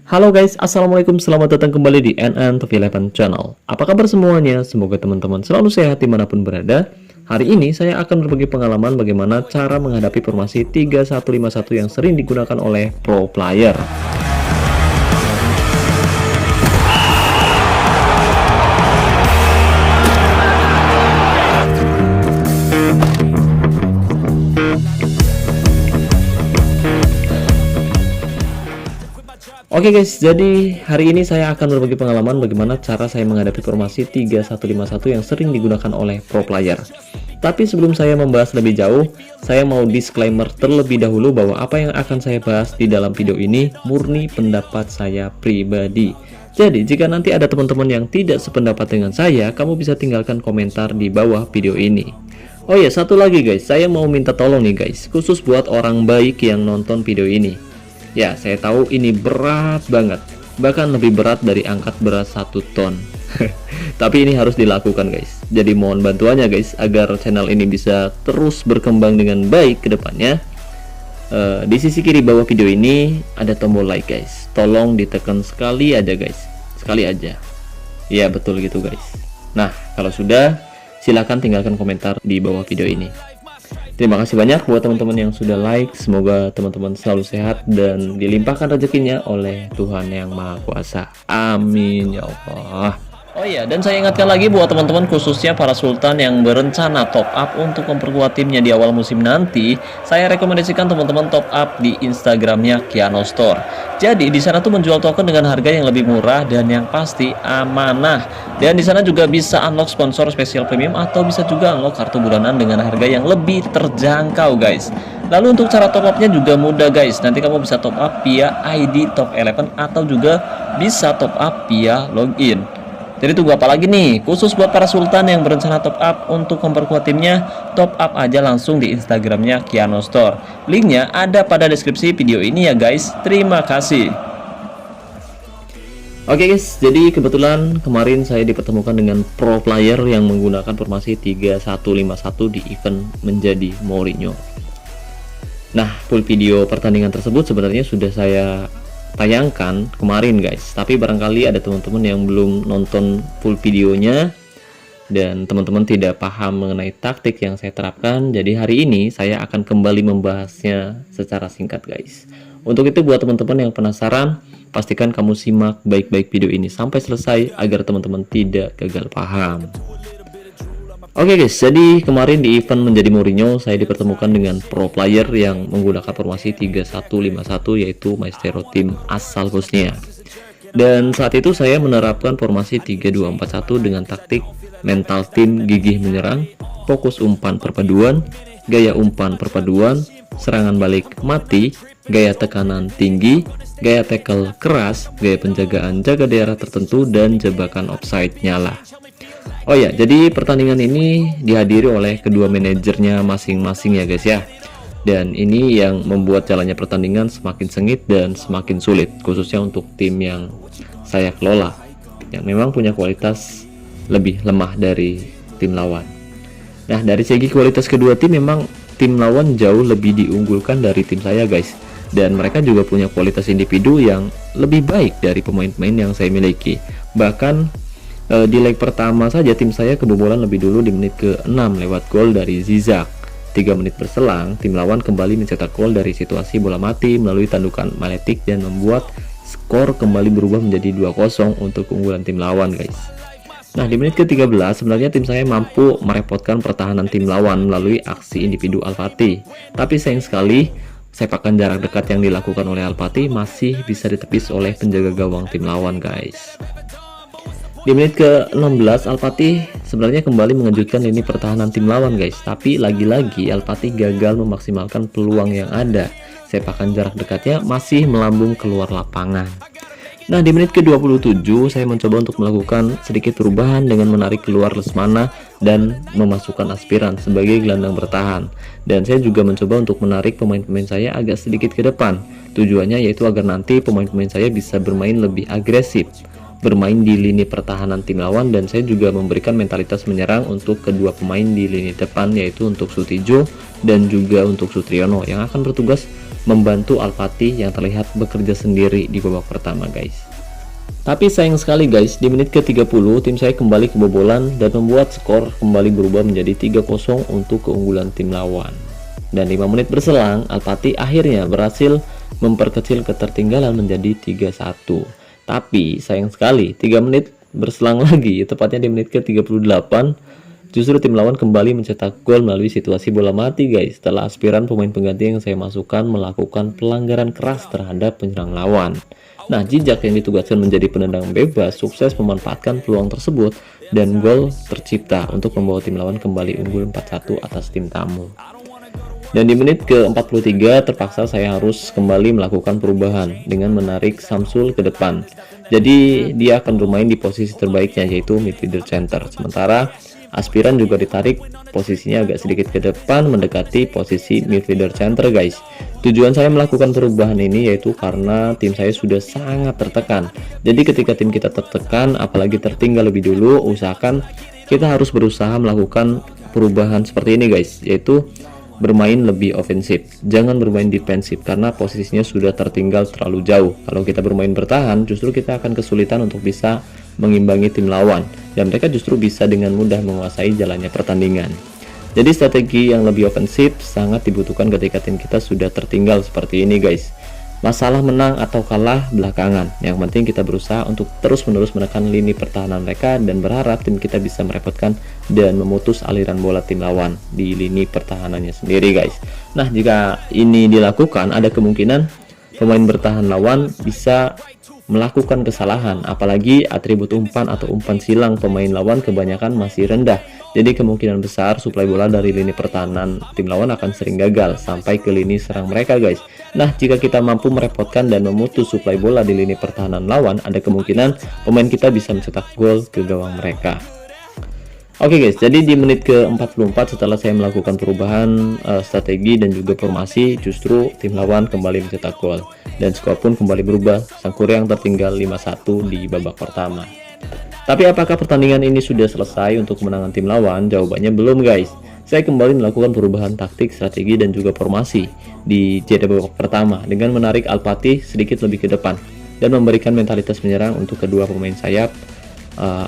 Halo guys, assalamualaikum, selamat datang kembali di NN11 Channel. Apa kabar semuanya? Semoga teman-teman selalu sehat dimanapun berada. Hari ini saya akan berbagi pengalaman bagaimana cara menghadapi formasi 3151 yang sering digunakan oleh pro player. Oke guys, jadi hari ini saya akan berbagi pengalaman bagaimana cara saya menghadapi formasi 3151 yang sering digunakan oleh pro player. Tapi sebelum saya membahas lebih jauh, saya mau disclaimer terlebih dahulu bahwa apa yang akan saya bahas di dalam video ini murni pendapat saya pribadi. Jadi jika nanti ada teman-teman yang tidak sependapat dengan saya, kamu bisa tinggalkan komentar di bawah video ini. Oh ya, satu lagi guys, saya mau minta tolong nih guys, khusus buat orang baik yang nonton video ini. Ya, saya tahu ini berat banget, bahkan lebih berat dari angkat berat 1 ton. Tapi ini harus dilakukan guys. Jadi mohon bantuannya guys, agar channel ini bisa terus berkembang dengan baik ke depannya. Di sisi kiri bawah video ini ada tombol like guys. Tolong ditekan sekali aja guys, sekali aja. Ya betul gitu guys. Nah kalau sudah, silahkan tinggalkan komentar di bawah video ini. Terima kasih banyak buat teman-teman yang sudah like. Semoga teman-teman selalu sehat dan dilimpahkan rezekinya oleh Tuhan Yang Maha Kuasa. Amin ya Allah. Oh iya, dan saya ingatkan lagi buat teman-teman khususnya para sultan yang berencana top up untuk memperkuat timnya di awal musim nanti, saya rekomendasikan teman-teman top up di Instagramnya Kiano Store. Jadi di sana tuh menjual token dengan harga yang lebih murah dan yang pasti amanah. Dan di sana juga bisa unlock sponsor spesial premium atau bisa juga unlock kartu bulanan dengan harga yang lebih terjangkau guys. Lalu untuk cara top upnya juga mudah guys. Nanti kamu bisa top up via ID Top 11 atau juga bisa top up via login. Jadi tunggu apa lagi nih? Khusus buat para sultan yang berencana top up untuk memperkuat timnya, top up aja langsung di Instagramnya Kiano Store. Linknya ada pada deskripsi video ini ya guys. Terima kasih. Oke guys, jadi kebetulan kemarin saya dipertemukan dengan pro player yang menggunakan formasi 3151 di event menjadi Mourinho. Nah, full video pertandingan tersebut sebenarnya sudah saya tayangkan kemarin guys, tapi barangkali ada teman-teman yang belum nonton full videonya dan teman-teman tidak paham mengenai taktik yang saya terapkan. Jadi hari ini saya akan kembali membahasnya secara singkat guys. Untuk itu buat teman-teman yang penasaran, pastikan kamu simak baik-baik video ini sampai selesai agar teman-teman tidak gagal paham. Oke guys, jadi kemarin di event menjadi Mourinho saya dipertemukan dengan pro player yang menggunakan formasi 3151 yaitu Maestro tim asal Bosnia. Dan saat itu saya menerapkan formasi 3241 dengan taktik mental tim gigih menyerang, fokus umpan perpaduan, gaya umpan perpaduan, serangan balik mati, gaya tekanan tinggi, gaya tackle keras, gaya penjagaan jaga daerah tertentu, dan jebakan offside nyala. Oh ya, jadi pertandingan ini dihadiri oleh kedua manajernya masing-masing ya guys ya. Dan ini yang membuat jalannya pertandingan semakin sengit dan semakin sulit, khususnya untuk tim yang saya kelola, yang memang punya kualitas lebih lemah dari tim lawan. Nah, dari segi kualitas kedua tim, memang tim lawan jauh lebih diunggulkan dari tim saya guys. Dan mereka juga punya kualitas individu yang lebih baik dari pemain-pemain yang saya miliki. Bahkan di leg pertama saja tim saya kebobolan lebih dulu di menit ke-6 lewat gol dari Zizak. 3 menit berselang, tim lawan kembali mencetak gol dari situasi bola mati melalui tandukan Maletic dan membuat skor kembali berubah menjadi 2-0 untuk keunggulan tim lawan guys. Nah, di menit ke-13 sebenarnya tim saya mampu merepotkan pertahanan tim lawan melalui aksi individu Al-Fatih. Tapi sayang sekali, sepakan jarak dekat yang dilakukan oleh Al-Fatih masih bisa ditepis oleh penjaga gawang tim lawan guys. Di menit ke-16 Al-Fatih sebenarnya kembali mengejutkan lini pertahanan tim lawan guys, tapi lagi-lagi Al-Fatih gagal memaksimalkan peluang yang ada. Sepakan jarak dekatnya masih melambung keluar lapangan. Nah, di menit ke-27 saya mencoba untuk melakukan sedikit perubahan dengan menarik keluar Lesmana dan memasukkan Aspiran sebagai gelandang bertahan. Dan saya juga mencoba untuk menarik pemain-pemain saya agak sedikit ke depan. Tujuannya yaitu agar nanti pemain-pemain saya bisa bermain lebih agresif, bermain di lini pertahanan tim lawan, dan saya juga memberikan mentalitas menyerang untuk kedua pemain di lini depan, yaitu untuk Sutijo dan juga untuk Sutriyono yang akan bertugas membantu Al-Fatih yang terlihat bekerja sendiri di babak pertama guys. Tapi sayang sekali guys, di menit ke-30 tim saya kembali kebobolan dan membuat skor kembali berubah menjadi 3-0 untuk keunggulan tim lawan. Dan 5 menit berselang, Al-Fatih akhirnya berhasil memperkecil ketertinggalan menjadi 3-1. Tapi sayang sekali, 3 menit berselang lagi, tepatnya di menit ke-38, justru tim lawan kembali mencetak gol melalui situasi bola mati guys, setelah aspiran pemain pengganti yang saya masukkan melakukan pelanggaran keras terhadap penyerang lawan. Nah, Jijak yang ditugaskan menjadi penendang bebas sukses memanfaatkan peluang tersebut dan gol tercipta untuk membawa tim lawan kembali unggul 4-1 atas tim tamu. Dan di menit ke-43 terpaksa saya harus kembali melakukan perubahan dengan menarik Samsul ke depan. Jadi dia akan bermain di posisi terbaiknya, yaitu midfielder center. Sementara aspiran juga ditarik posisinya agak sedikit ke depan mendekati posisi midfielder center guys. Tujuan saya melakukan perubahan ini yaitu karena tim saya sudah sangat tertekan. Jadi ketika tim kita tertekan, apalagi tertinggal lebih dulu, usahakan kita harus berusaha melakukan perubahan seperti ini guys, yaitu bermain lebih ofensif, jangan bermain defensif karena posisinya sudah tertinggal terlalu jauh. Kalau kita bermain bertahan, justru kita akan kesulitan untuk bisa mengimbangi tim lawan dan mereka justru bisa dengan mudah menguasai jalannya pertandingan. Jadi strategi yang lebih ofensif sangat dibutuhkan ketika tim kita sudah tertinggal seperti ini guys. Masalah menang atau kalah belakangan, yang penting kita berusaha untuk terus-menerus menekan lini pertahanan mereka dan berharap tim kita bisa merepotkan dan memutus aliran bola tim lawan di lini pertahanannya sendiri guys. Nah, jika ini dilakukan, ada kemungkinan pemain bertahan lawan bisa melakukan kesalahan, apalagi atribut umpan atau umpan silang pemain lawan kebanyakan masih rendah. Jadi kemungkinan besar suplai bola dari lini pertahanan tim lawan akan sering gagal sampai ke lini serang mereka guys. Nah, jika kita mampu merepotkan dan memutus suplai bola di lini pertahanan lawan, ada kemungkinan pemain kita bisa mencetak gol ke gawang mereka. Oke guys, jadi di menit ke-44 setelah saya melakukan perubahan strategi dan juga formasi, justru tim lawan kembali mencetak gol dan skor pun kembali berubah, sang Korea yang tertinggal 5-1 di babak pertama. Tapi apakah pertandingan ini sudah selesai untuk kemenangan tim lawan? Jawabannya belum guys. Saya kembali melakukan perubahan taktik, strategi dan juga formasi di jeda babak pertama dengan menarik Al-Fatih sedikit lebih ke depan dan memberikan mentalitas menyerang untuk kedua pemain sayap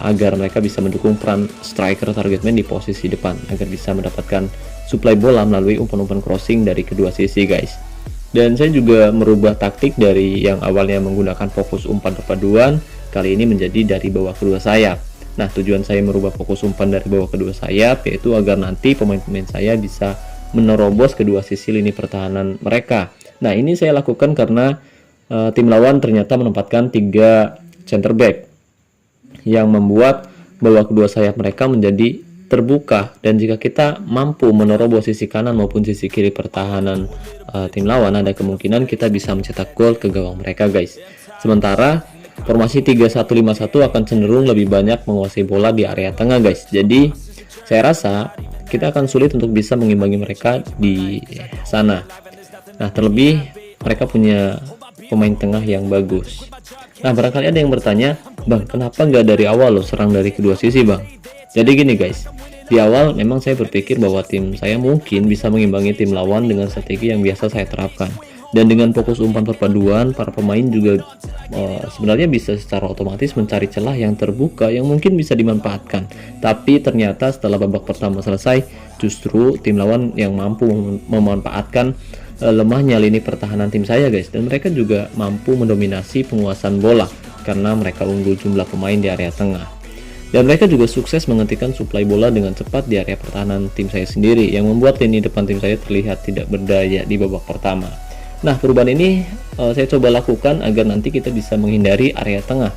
agar mereka bisa mendukung peran striker target man di posisi depan agar bisa mendapatkan suplai bola melalui umpan-umpan crossing dari kedua sisi guys. Dan saya juga merubah taktik dari yang awalnya menggunakan fokus umpan perpaduan, kali ini menjadi dari bawah kedua sayap. Nah, tujuan saya merubah fokus umpan dari bawah kedua sayap yaitu agar nanti pemain-pemain saya bisa menerobos kedua sisi lini pertahanan mereka. Nah, ini saya lakukan karena tim lawan ternyata menempatkan 3 center back yang membuat bahwa kedua sayap mereka menjadi terbuka, dan jika kita mampu menerobos sisi kanan maupun sisi kiri pertahanan tim lawan, ada kemungkinan kita bisa mencetak gol ke gawang mereka guys. Sementara formasi 3-1-5-1 akan cenderung lebih banyak menguasai bola di area tengah guys. Jadi saya rasa kita akan sulit untuk bisa mengimbangi mereka di sana. Nah, terlebih mereka punya pemain tengah yang bagus. Nah, barangkali ada yang bertanya, Bang, kenapa nggak dari awal lo serang dari kedua sisi Bang? Jadi gini guys, di awal memang saya berpikir bahwa tim saya mungkin bisa mengimbangi tim lawan dengan strategi yang biasa saya terapkan. Dan dengan fokus umpan perpaduan, para pemain juga sebenarnya bisa secara otomatis mencari celah yang terbuka yang mungkin bisa dimanfaatkan. Tapi ternyata setelah babak pertama selesai, justru tim lawan yang mampu memanfaatkan lemahnya lini pertahanan tim saya guys, dan mereka juga mampu mendominasi penguasaan bola karena mereka unggul jumlah pemain di area tengah, dan mereka juga sukses menghentikan suplai bola dengan cepat di area pertahanan tim saya sendiri yang membuat lini depan tim saya terlihat tidak berdaya di babak pertama. Nah, perubahan ini saya coba lakukan agar nanti kita bisa menghindari area tengah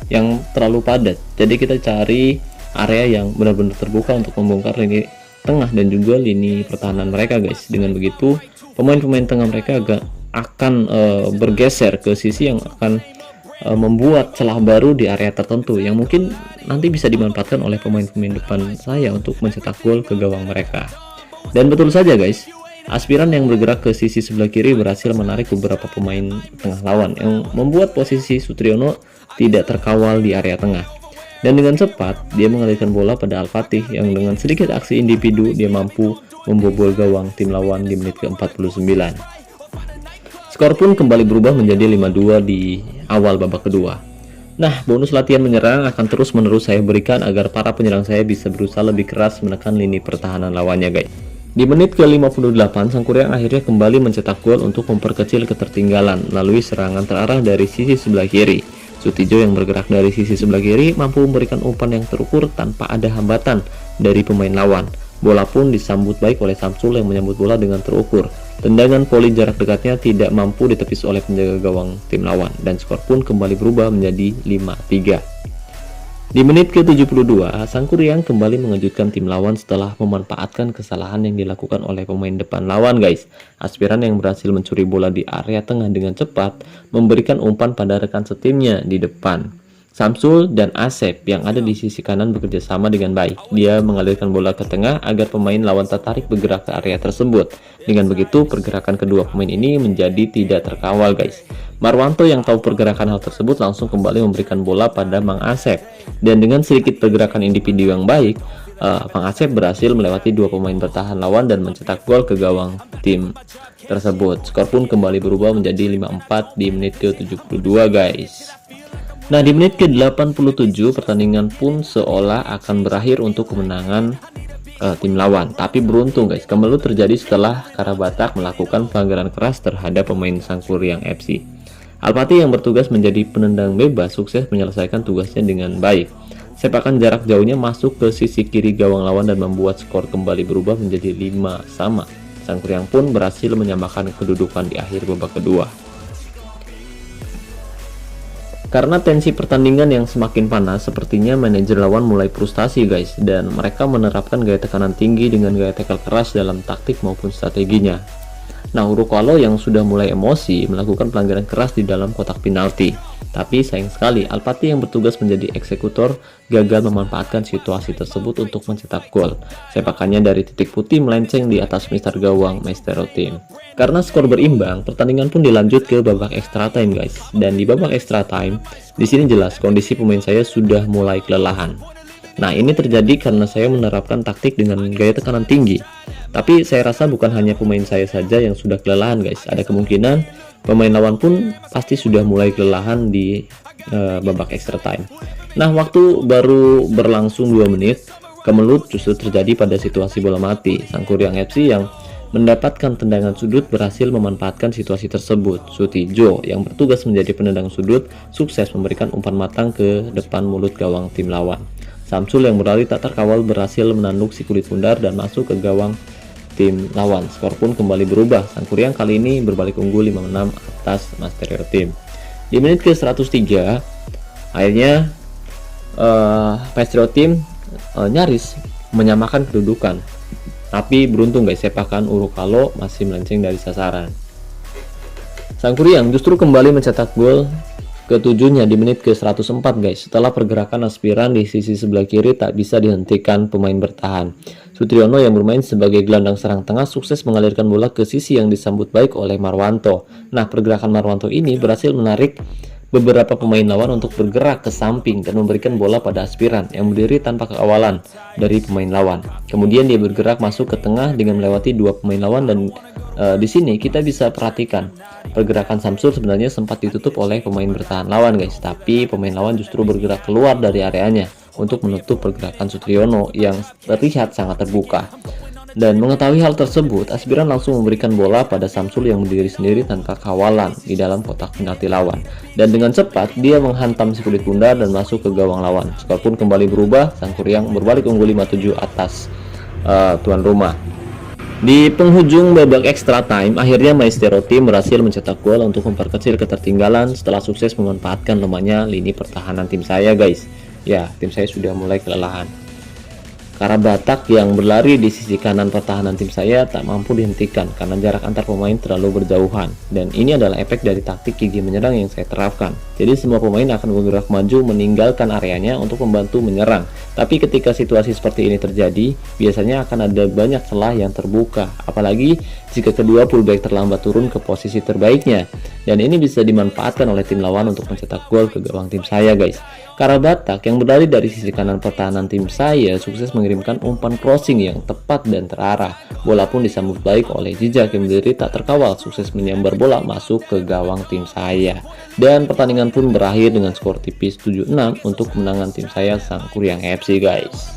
yang terlalu padat. Jadi kita cari area yang benar-benar terbuka untuk membongkar lini tengah dan juga lini pertahanan mereka guys. Dengan begitu pemain-pemain tengah mereka akan bergeser ke sisi yang akan membuat celah baru di area tertentu yang mungkin nanti bisa dimanfaatkan oleh pemain-pemain depan saya untuk mencetak gol ke gawang mereka. Dan betul saja guys, aspiran yang bergerak ke sisi sebelah kiri berhasil menarik beberapa pemain tengah lawan yang membuat posisi Sutriyono tidak terkawal di area tengah. Dan dengan cepat dia mengalihkan bola pada Al-Fatih yang dengan sedikit aksi individu dia mampu membobol gawang tim lawan di menit ke-49. Skor pun kembali berubah menjadi 5-2 di awal babak kedua. Nah, bonus latihan menyerang akan terus-menerus saya berikan agar para penyerang saya bisa berusaha lebih keras menekan lini pertahanan lawannya, guys. Di menit ke-58, Sang Kuryang akhirnya kembali mencetak gol untuk memperkecil ketertinggalan melalui serangan terarah dari sisi sebelah kiri. Soetijo yang bergerak dari sisi sebelah kiri mampu memberikan umpan yang terukur tanpa ada hambatan dari pemain lawan. Bola pun disambut baik oleh Samsul yang menyambut bola dengan terukur. Tendangan voli jarak dekatnya tidak mampu ditepis oleh penjaga gawang tim lawan dan skor pun kembali berubah menjadi 5-3. Di menit ke-72, Sang Kuryang kembali mengejutkan tim lawan setelah memanfaatkan kesalahan yang dilakukan oleh pemain depan lawan, guys. Aspiran yang berhasil mencuri bola di area tengah dengan cepat memberikan umpan pada rekan setimnya di depan. Samsul dan Asep yang ada di sisi kanan bekerja sama dengan baik. Dia mengalirkan bola ke tengah agar pemain lawan tertarik bergerak ke area tersebut. Dengan begitu, pergerakan kedua pemain ini menjadi tidak terkawal, guys. Marwanto yang tahu pergerakan hal tersebut langsung kembali memberikan bola pada Mang Asep. Dan dengan sedikit pergerakan individu yang baik, Mang Asep berhasil melewati dua pemain bertahan lawan dan mencetak gol ke gawang tim tersebut. Skor pun kembali berubah menjadi 5-4 di menit ke-72, guys. Nah, di menit ke-87 pertandingan pun seolah akan berakhir untuk kemenangan tim lawan. Tapi beruntung, guys, kemelut terjadi setelah Karabatak melakukan pelanggaran keras terhadap pemain Sang Kuryang FC. Alpati yang bertugas menjadi penendang bebas sukses menyelesaikan tugasnya dengan baik. Sepakan jarak jauhnya masuk ke sisi kiri gawang lawan dan membuat skor kembali berubah menjadi 5-sama. Sang Kuryang pun berhasil menyamakan kedudukan di akhir babak kedua. Karena tensi pertandingan yang semakin panas, sepertinya manajer lawan mulai frustasi, guys, dan mereka menerapkan gaya tekanan tinggi dengan gaya tackle keras dalam taktik maupun strateginya. Nah, Urukalo yang sudah mulai emosi melakukan pelanggaran keras di dalam kotak penalti. Tapi sayang sekali, Alpati yang bertugas menjadi eksekutor gagal memanfaatkan situasi tersebut untuk mencetak gol. Sepakannya dari titik putih melenceng di atas mister gawang Maestro Team. Karena skor berimbang, pertandingan pun dilanjut ke babak extra time, guys. Dan di babak extra time, di sini jelas kondisi pemain saya sudah mulai kelelahan. Nah, ini terjadi karena saya menerapkan taktik dengan gaya tekanan tinggi. Tapi saya rasa bukan hanya pemain saya saja yang sudah kelelahan, guys. Ada kemungkinan pemain lawan pun pasti sudah mulai kelelahan di babak extra time. Nah, waktu baru berlangsung 2 menit, kemelut justru terjadi pada situasi bola mati. Sang Kuryang FC yang mendapatkan tendangan sudut berhasil memanfaatkan situasi tersebut. Soetijo yang bertugas menjadi penendang sudut sukses memberikan umpan matang ke depan mulut gawang tim lawan. Samsul yang berlari tak terkawal berhasil menanduk si kulit bundar dan masuk ke gawang tim lawan. Skor pun kembali berubah. Sang Kuryang kali ini berbalik unggul 5-6 atas Maestro Team. Di menit ke-103 akhirnya Maestro Team nyaris menyamakan kedudukan. Tapi beruntung, guys, sepakan Urukalo masih melenceng dari sasaran. Sang Kuryang justru kembali mencetak gol ketujuhnya di menit ke-104, guys. Setelah pergerakan aspiran di sisi sebelah kiri tak bisa dihentikan pemain bertahan. Sutriyono yang bermain sebagai gelandang serang tengah sukses mengalirkan bola ke sisi yang disambut baik oleh Marwanto. Nah, pergerakan Marwanto ini berhasil menarik beberapa pemain lawan untuk bergerak ke samping dan memberikan bola pada aspiran yang berdiri tanpa kawalan dari pemain lawan. Kemudian dia bergerak masuk ke tengah dengan melewati dua pemain lawan dan di sini kita bisa perhatikan pergerakan Samsul sebenarnya sempat ditutup oleh pemain bertahan lawan, guys, tapi pemain lawan justru bergerak keluar dari areanya untuk menutup pergerakan Sutriyono yang terlihat sangat terbuka. Dan mengetahui hal tersebut, aspiran langsung memberikan bola pada Samsul yang berdiri sendiri tanpa kawalan di dalam kotak penalti lawan. Dan dengan cepat dia menghantam si kulit bundar dan masuk ke gawang lawan. Skor pun kembali berubah, Sang Kuryang berbalik unggul 5-7 atas tuan rumah. Di penghujung babak extra time, akhirnya Maestro Team berhasil mencetak gol untuk memperkecil ketertinggalan setelah sukses memanfaatkan lemahnya lini pertahanan tim saya, guys. Ya, tim saya sudah mulai kelelahan. Karabatak yang berlari di sisi kanan pertahanan tim saya tak mampu dihentikan karena jarak antar pemain terlalu berjauhan. Dan ini adalah efek dari taktik gigi menyerang yang saya terapkan. Jadi semua pemain akan bergerak maju meninggalkan areanya untuk membantu menyerang. Tapi ketika situasi seperti ini terjadi, biasanya akan ada banyak celah yang terbuka. Apalagi jika kedua fullback terlambat turun ke posisi terbaiknya. Dan ini bisa dimanfaatkan oleh tim lawan untuk mencetak gol ke gawang tim saya, guys. Karabatak yang berlari dari sisi kanan pertahanan tim saya sukses mengirimkan umpan crossing yang tepat dan terarah. Bola pun disambut baik oleh jejak yang berdiri tak terkawal, sukses menyambar bola masuk ke gawang tim saya. Dan pertandingan pun berakhir dengan skor tipis 7-6 untuk kemenangan tim saya Sang Kuryang FC guys.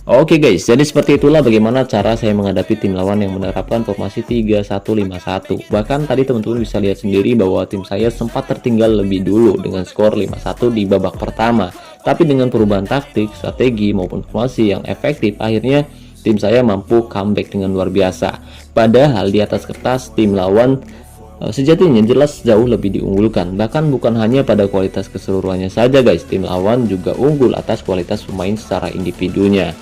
Oke guys, jadi seperti itulah bagaimana cara saya menghadapi tim lawan yang menerapkan formasi 3-1-5-1. Bahkan tadi teman-teman bisa lihat sendiri bahwa tim saya sempat tertinggal lebih dulu dengan skor 5-1 di babak pertama. Tapi dengan perubahan taktik, strategi maupun formasi yang efektif, akhirnya tim saya mampu comeback dengan luar biasa. Padahal di atas kertas tim lawan sejatinya jelas jauh lebih diunggulkan. Bahkan bukan hanya pada kualitas keseluruhannya saja guys, tim lawan juga unggul atas kualitas pemain secara individunya.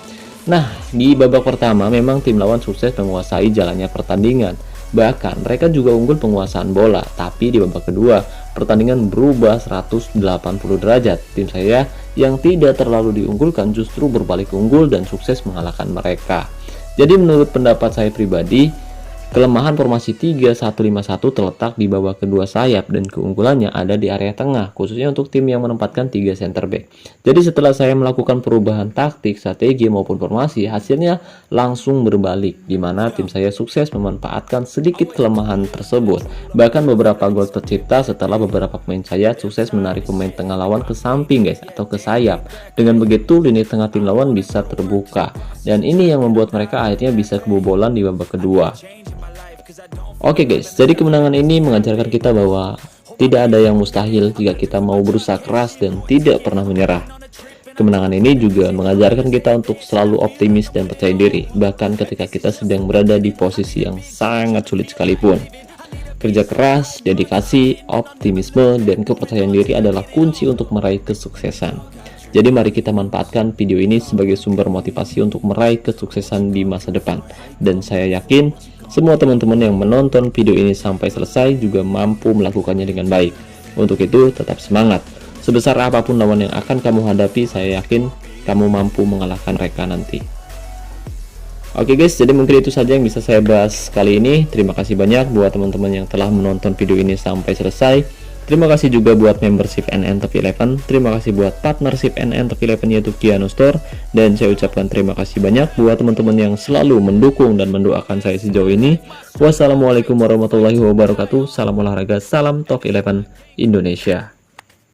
Nah, di babak pertama memang tim lawan sukses menguasai jalannya pertandingan. Bahkan mereka juga unggul penguasaan bola. Tapi di babak kedua, pertandingan berubah 180 derajat. Tim saya yang tidak terlalu diunggulkan justru berbalik unggul dan sukses mengalahkan mereka. Jadi menurut pendapat saya pribadi, kelemahan formasi 3-1-5-1 terletak di babak kedua sayap dan keunggulannya ada di area tengah, khususnya untuk tim yang menempatkan 3 center back. Jadi setelah saya melakukan perubahan taktik, strategi maupun formasi, hasilnya langsung berbalik, di mana tim saya sukses memanfaatkan sedikit kelemahan tersebut. Bahkan beberapa gol tercipta setelah beberapa pemain saya sukses menarik pemain tengah lawan ke samping guys, atau ke sayap. Dengan begitu lini tengah tim lawan bisa terbuka, dan ini yang membuat mereka akhirnya bisa kebobolan di babak kedua. Oke guys, jadi kemenangan ini mengajarkan kita bahwa tidak ada yang mustahil jika kita mau berusaha keras dan tidak pernah menyerah. Kemenangan ini juga mengajarkan kita untuk selalu optimis dan percaya diri, bahkan ketika kita sedang berada di posisi yang sangat sulit sekalipun. Kerja keras, dedikasi, optimisme, dan kepercayaan diri adalah kunci untuk meraih kesuksesan. Jadi mari kita manfaatkan video ini sebagai sumber motivasi untuk meraih kesuksesan di masa depan. Dan saya yakin semua teman-teman yang menonton video ini sampai selesai juga mampu melakukannya dengan baik. Untuk itu tetap semangat. Sebesar apapun lawan yang akan kamu hadapi, saya yakin kamu mampu mengalahkan mereka nanti. Oke guys, jadi mungkin itu saja yang bisa saya bahas kali ini. Terima kasih banyak buat teman-teman yang telah menonton video ini sampai selesai. Terima kasih juga buat membership NN Top 11. Terima kasih buat partnership NN Top 11 yaitu Kiano Store. Dan saya ucapkan terima kasih banyak buat teman-teman yang selalu mendukung dan mendoakan saya sejauh ini. Wassalamualaikum warahmatullahi wabarakatuh. Salam olahraga, salam Top 11 Indonesia.